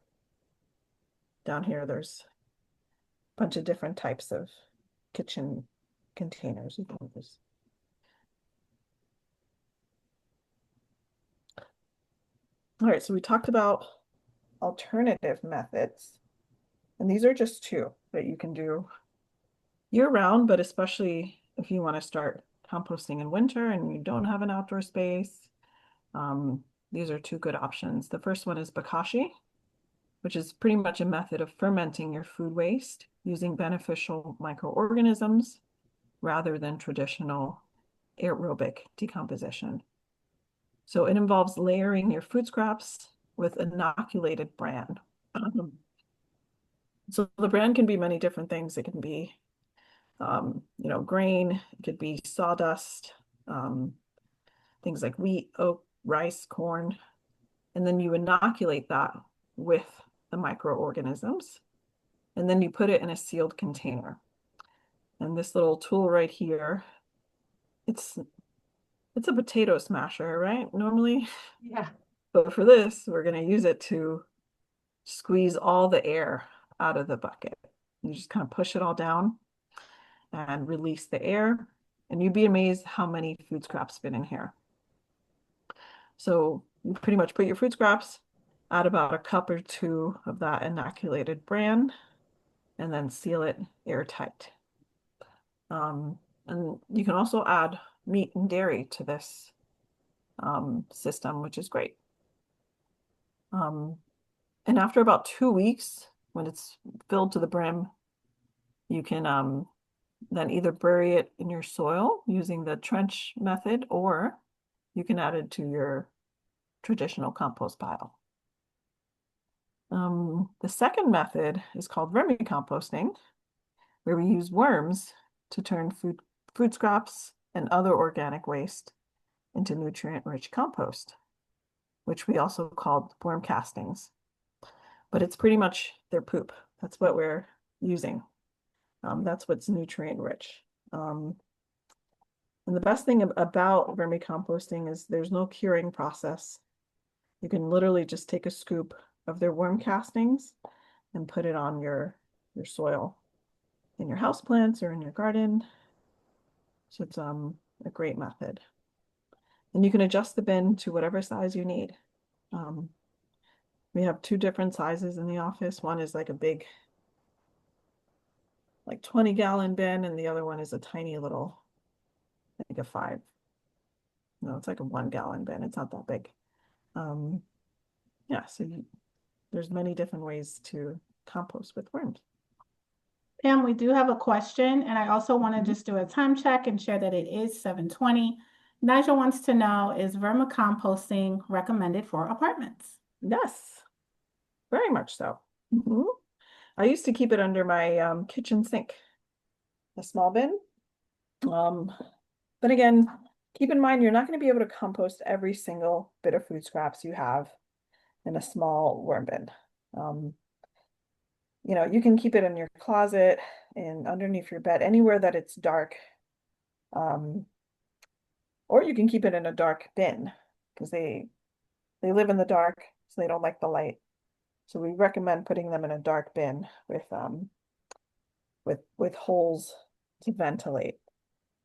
Down here, there's a bunch of different types of kitchen containers you can use. All right, so we talked about alternative methods, and these are just two that you can do year-round, but especially if you want to start composting in winter and you don't have an outdoor space. These are two good options. The first one is bokashi, which is pretty much a method of fermenting your food waste using beneficial microorganisms rather than traditional aerobic decomposition. So it involves layering your food scraps with inoculated bran. So the bran can be many different things. It can be, you know, grain, it could be sawdust, things like wheat, oat, rice, corn, and then you inoculate that with the microorganisms, and then you put it in a sealed container. And this little tool right here, it's a potato smasher, right? Normally. Yeah. But for this, we're going to use it to squeeze all the air out of the bucket. You just kind of push it all down and release the air. And you'd be amazed how many food scraps fit in here. So you pretty much put your food scraps, add about a cup or two of that inoculated bran, and then seal it airtight. And you can also add meat and dairy to this system, which is great. And after about 2 weeks, when it's filled to the brim, you can then either bury it in your soil using the trench method, or you can add it to your traditional compost pile. The second method is called vermicomposting, where we use worms to turn food scraps and other organic waste into nutrient-rich compost, which we also call worm castings. But it's pretty much their poop. That's what we're using. That's what's nutrient-rich. And the best thing about vermicomposting is there's no curing process. You can literally just take a scoop of their worm castings and put it on your soil in your houseplants or in your garden. So it's a great method. And you can adjust the bin to whatever size you need. We have two different sizes in the office. One is like a big, like 20-gallon bin, and the other one is a tiny little, like a 5. No, it's like a 1-gallon bin. It's not that big. Yeah, so there's many different ways to compost with worms. Pam, we do have a question, and I also want to Mhm. just do a time check and share that it is 7:20. Nigel wants to know, is vermicomposting recommended for apartments? Yes, very much so. Mhm. I used to keep it under my kitchen sink, a small bin. But again, keep in mind, you're not going to be able to compost every single bit of food scraps you have in a small worm bin. You know, you can keep it in your closet and underneath your bed, anywhere that it's dark. Or you can keep it in a dark bin because they live in the dark, so they don't like the light. So we recommend putting them in a dark bin with holes to ventilate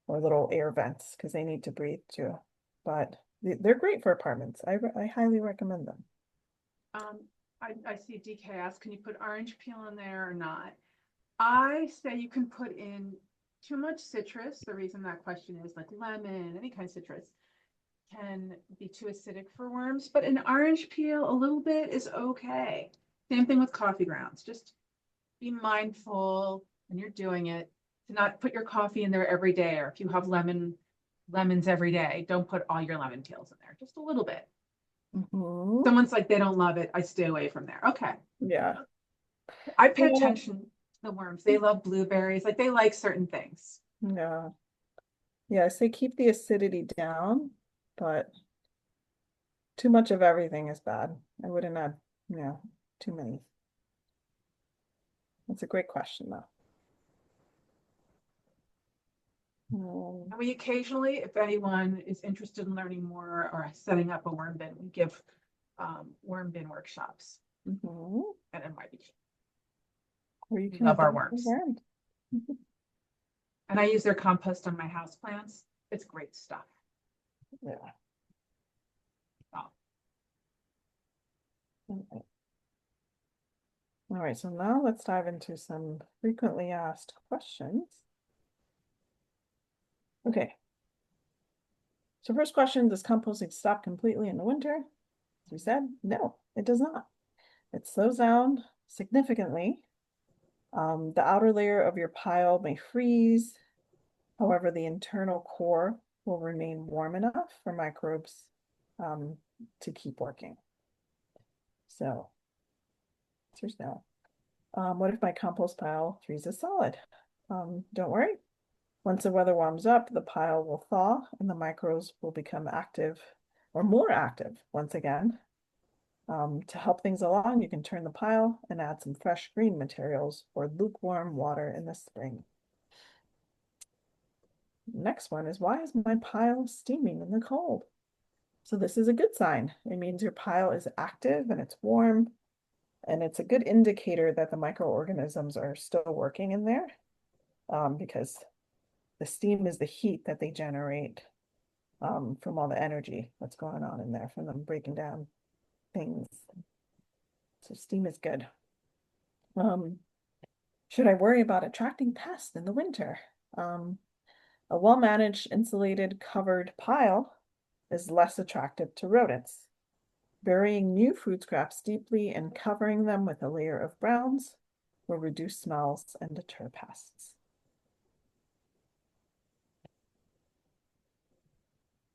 or little air vents because they need to breathe too. But they're great for apartments. I highly recommend them. I see DK ask, can you put orange peel in there or not? I say you can put in too much citrus. The reason that question is like lemon, any kind of citrus can be too acidic for worms, but an orange peel, a little bit is okay. Same thing with coffee grounds. Just be mindful when you're doing it to not put your coffee in there every day, or if you have lemons every day, don't put all your lemon peels in there, just a little bit. Mhm. Someone's like, they don't love it, I stay away from there. Okay. Yeah. I pay Yeah. attention to the worms. They love blueberries, like they like certain things. Yeah. Yeah, I say keep the acidity down, but too much of everything is bad. I wouldn't add, too many. That's a great question, though. And we occasionally, if anyone is interested in learning more or setting up a worm bin, we give worm bin workshops Mhm. at NYRP. Or you We can love our adopt a worms. worm. And I use their compost on my house plants. It's great stuff. Yeah. Oh. Okay. All right, so now let's dive into some frequently asked questions. Okay. So first question, does composting stop completely in the winter? As we said, no, it does not. It slows down significantly. The outer layer of your pile may freeze. However, the internal core will remain warm enough for microbes to keep working. So, answer's no. What if my compost pile freezes solid? Don't worry. Once the weather warms up, the pile will thaw and the microbes will become active or more active once again. To help things along, you can turn the pile and add some fresh green materials or lukewarm water in the spring. Next one is, why is my pile steaming in the cold? So this is a good sign. It means your pile is active and it's warm, and it's a good indicator that the microorganisms are still working in there, because the steam is the heat that they generate from all the energy that's going on in there from them breaking down things. So steam is good. Should I worry about attracting pests in the winter? A well-managed, insulated, covered pile is less attractive to rodents. Burying new food scraps deeply and covering them with a layer of browns will reduce smells and deter pests.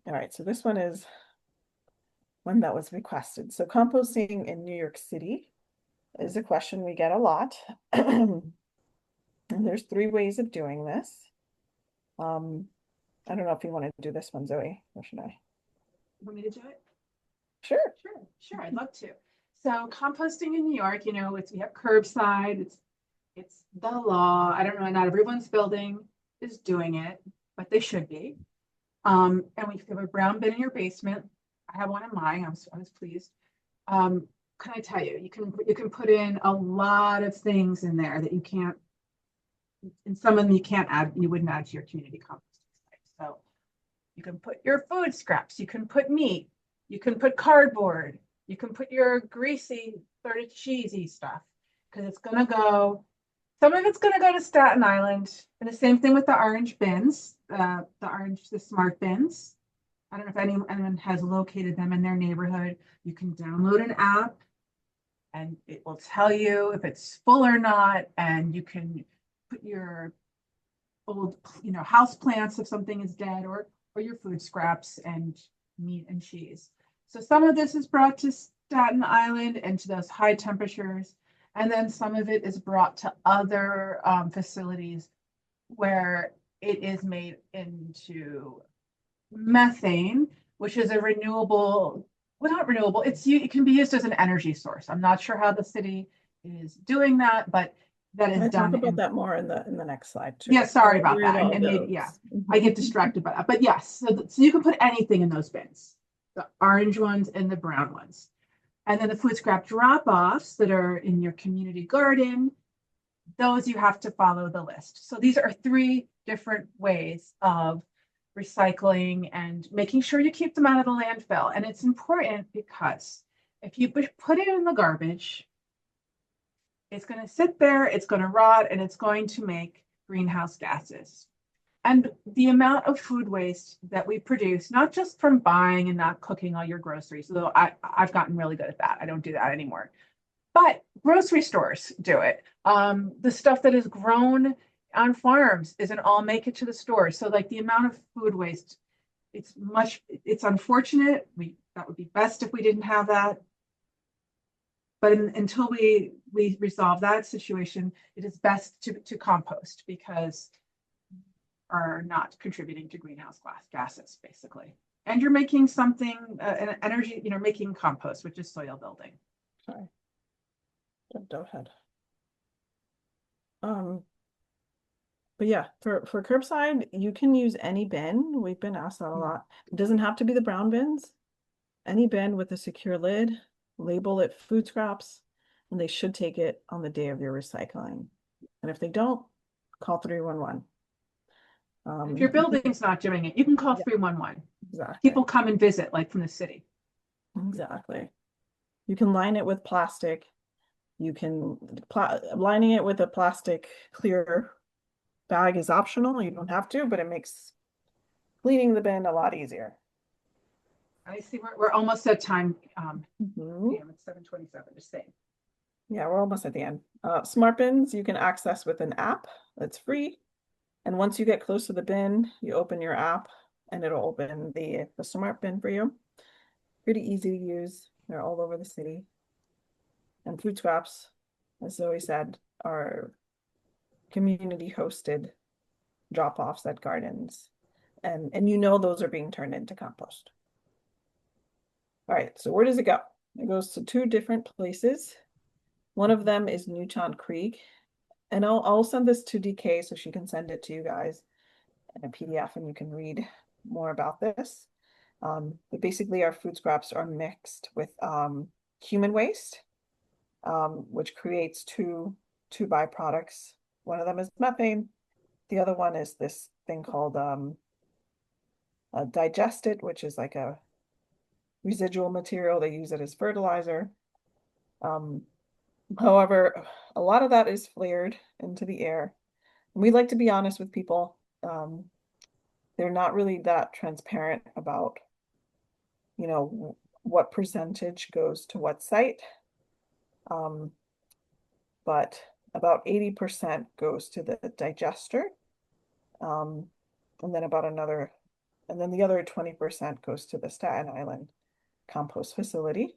All right, so this one is one that was requested. So composting in New York City is a question we get a lot. And there's 3 ways of doing this. I don't know if you want to do this one, Zoe, or should I? Want me to do it? Sure. Sure, I'd love to. So composting in New York, we have curbside, it's the law. I don't know, not everyone's building is doing it, but they should be. And we have a brown bin in your basement. I have one in mine. I was pleased. Can I tell you, you can put in a lot of things in there that you can't, and some of them you wouldn't add to your community composting site. So you can put your food scraps, you can put meat, you can put cardboard, you can put your greasy, sort of cheesy stuff, because some of it's going to go to Staten Island. And the same thing with the orange bins, the smart bins. I don't know if anyone has located them in their neighborhood. You can download an app and it will tell you if it's full or not. And you can put your old, house plants if something is dead, or your food scraps and meat and cheese. So some of this is brought to Staten Island and to those high temperatures, and then some of it is brought to other facilities where it is made into methane, which is a renewable, well, not renewable, it can be used as an energy source. I'm not sure how the city is doing that, but that is I done. talk about that more in the next slide too. Yeah, sorry about Read that. all And maybe, those. yeah, Mhm. I get distracted by that. But yes, so you can put anything in those bins, the orange ones and the brown ones. And then the food scrap drop-offs that are in your community garden, those you have to follow the list. So these are 3 different ways of recycling and making sure you keep them out of the landfill. And it's important because if you put it in the garbage, it's going to sit there, it's going to rot, and it's going to make greenhouse gases. And the amount of food waste that we produce, not just from buying and not cooking all your groceries, although I've gotten really good at that. I don't do that anymore. But grocery stores do it. The stuff that is grown on farms isn't all make it to the store. So like the amount of food waste, it's unfortunate. That would be best if we didn't have that. But until we resolve that situation, it is best to compost, because are not contributing to greenhouse gases, basically. And you're making something, an energy, making compost, which is soil building. Sorry. Jumped ahead. But yeah, for curbside, you can use any bin. We've been asked that a lot. It doesn't have to be the brown bins. Any bin with a secure lid, label it food scraps, and they should take it on the day of your recycling. And if they don't, call 311. If your building's not doing it, you can call 311. Exactly. People come and visit, like from the city. Exactly. You can line it with plastic. You can lining it with a plastic clear bag is optional. You don't have to, but it makes cleaning the bin a lot easier. I see we're almost at time. Mhm. Damn, it's 7:27, just saying. Yeah, we're almost at the end. Smart bins you can access with an app that's free. And once you get close to the bin, you open your app and it'll open the smart bin for you. Pretty easy to use. They're all over the city. And food scraps, as Zoe said, are community hosted drop-offs at gardens. And those are being turned into compost. All right, so where does it go? It goes to 2 different places. One of them is Newtown Creek. And I'll send this to DK so she can send it to you guys in a PDF and you can read more about this. But basically our food scraps are mixed with human waste, which creates two byproducts. One of them is methane. The other one is this thing called digestate, which is like a residual material. They use it as fertilizer. However, a lot of that is flared into the air. And we like to be honest with people. They're not really that transparent about, what percentage goes to what site. But about 80% goes to the digester. And then the other 20% goes to the Staten Island compost facility,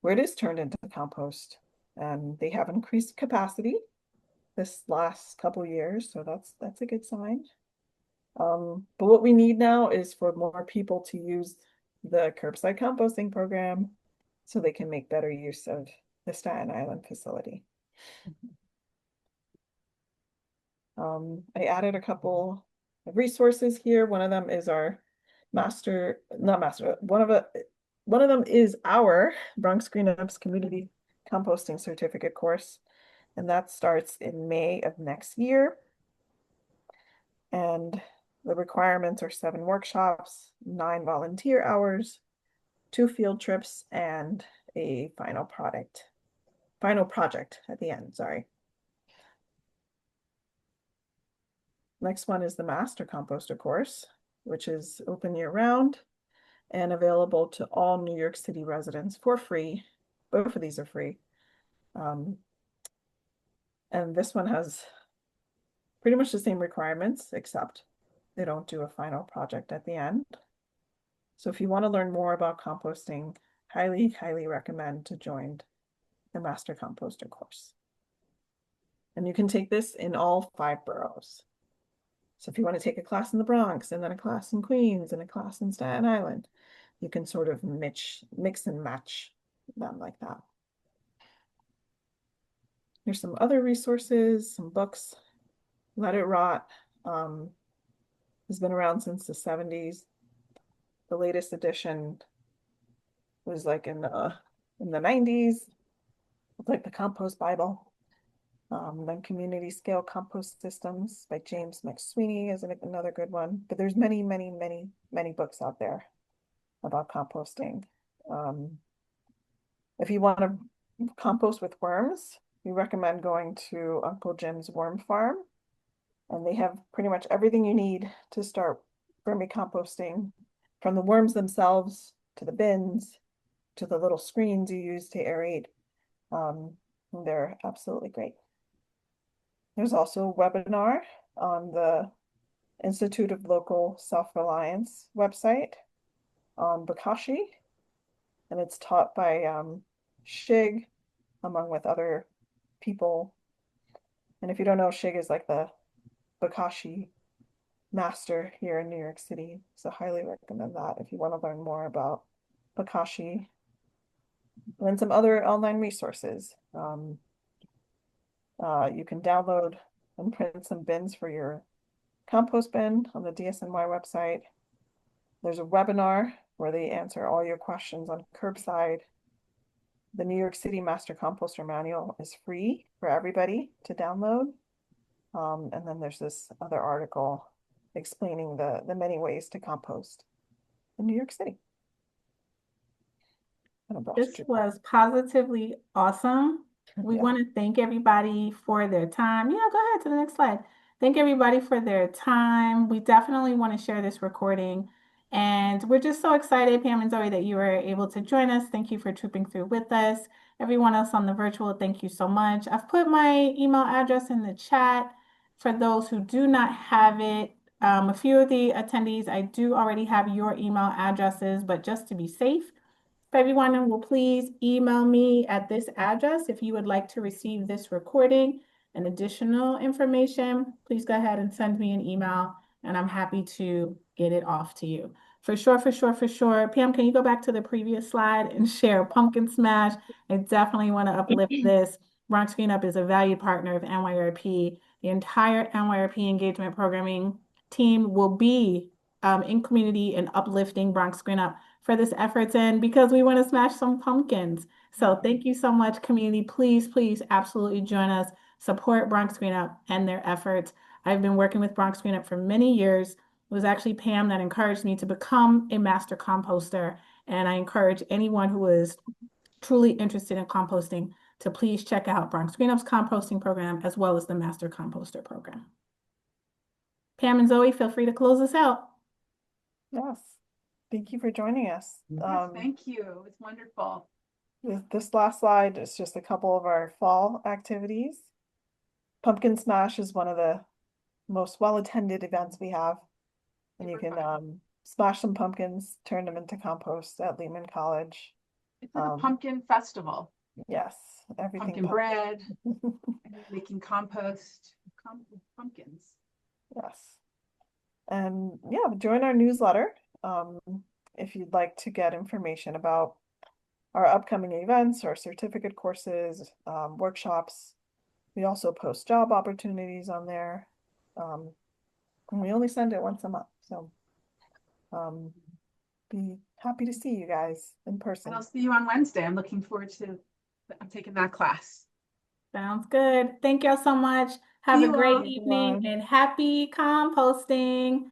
where it is turned into compost. And they have increased capacity this last couple years, so that's a good sign. But what we need now is for more people to use the curbside composting program so they can make better use of the Staten Island facility. I added a couple of resources here. One of them is our one of them is our Bronx Green-Up's community composting certificate course. And that starts in May of next year. And the requirements are 7 workshops, 9 volunteer hours, 2 field trips, and a final project at the end, sorry. Next one is the Master Composter course, which is open year-round and available to all New York City residents for free. Both of these are free. And this one has pretty much the same requirements, except they don't do a final project at the end. So if you want to learn more about composting, highly, highly recommend to join the Master Composter course. And you can take this in all 5 boroughs. So if you want to take a class in the Bronx and then a class in Queens and a class in Staten Island, you can sort of mix and match them like that. Here's some other resources, some books. Let It Rot has been around since the 70s. The latest edition was like in the 90s. It's like the Compost Bible. Then Community Scale Compost Systems by James McSweeney is another good one. But there's many, many, many, many books out there about composting. If you want to compost with worms, we recommend going to Uncle Jim's Worm Farm. And they have pretty much everything you need to start vermicomposting, from the worms themselves to the bins to the little screens you use to aerate. They're absolutely great. There's also a webinar on the Institute of Local Self-Reliance website on Bokashi, and it's taught by Shig, among with other people. And if you don't know, Shig is like the Bokashi master here in New York City, so highly recommend that if you want to learn more about Bokashi. And then some other online resources. You can download and print some bins for your compost bin on the DSNY website. There's a webinar where they answer all your questions on curbside. The New York City Master Composter Manual is free for everybody to download. And then there's this other article explaining the many ways to compost in New York City. This was positively awesome. We want to thank everybody for their time. Yeah, go ahead to the next slide. Thank everybody for their time. We definitely want to share this recording. And we're just so excited, Pam and Zoe, that you were able to join us. Thank you for trooping through with us. Everyone else on the virtual, thank you so much. I've put my email address in the chat for those who do not have it. A few of the attendees, I do already have your email addresses, but just to be safe, everyone will please email me at this address if you would like to receive this recording and additional information. Please go ahead and send me an email and I'm happy to get it off to you. For sure, for sure, for sure. Pam, can you go back to the previous slide and share Pumpkin Smash? I definitely want to uplift this. Bronx Green-Up is a valued partner of NYRP. The entire NYRP engagement programming team will be in community and uplifting Bronx Green-Up for this efforts and because we want to smash some pumpkins. So thank you so much, community. Please, please absolutely join us. Support Bronx Green-Up and their efforts. I've been working with Bronx Green-Up for many years. It was actually Pam that encouraged me to become a master composter. And I encourage anyone who is truly interested in composting to please check out Bronx Green-Up's composting program as well as the Master Composter program. Pam and Zoe, feel free to close us out. Yes. Thank you for joining us. Thank you. It's wonderful. This last slide is just a couple of our fall activities. Pumpkin Smash is one of the most well-attended events we have. And you can smash some pumpkins, turn them into compost at Lehman College. It's like a pumpkin festival. Yes, everything. Pumpkin bread, making compost, pumpkins. Yes. And yeah, join our newsletter if you'd like to get information about our upcoming events, our certificate courses, workshops. We also post job opportunities on there. And we only send it once a month. So be happy to see you guys in person. And I'll see you on Wednesday. I'm looking forward to taking that class. Sounds good. Thank y'all so much. Have a great evening and happy composting.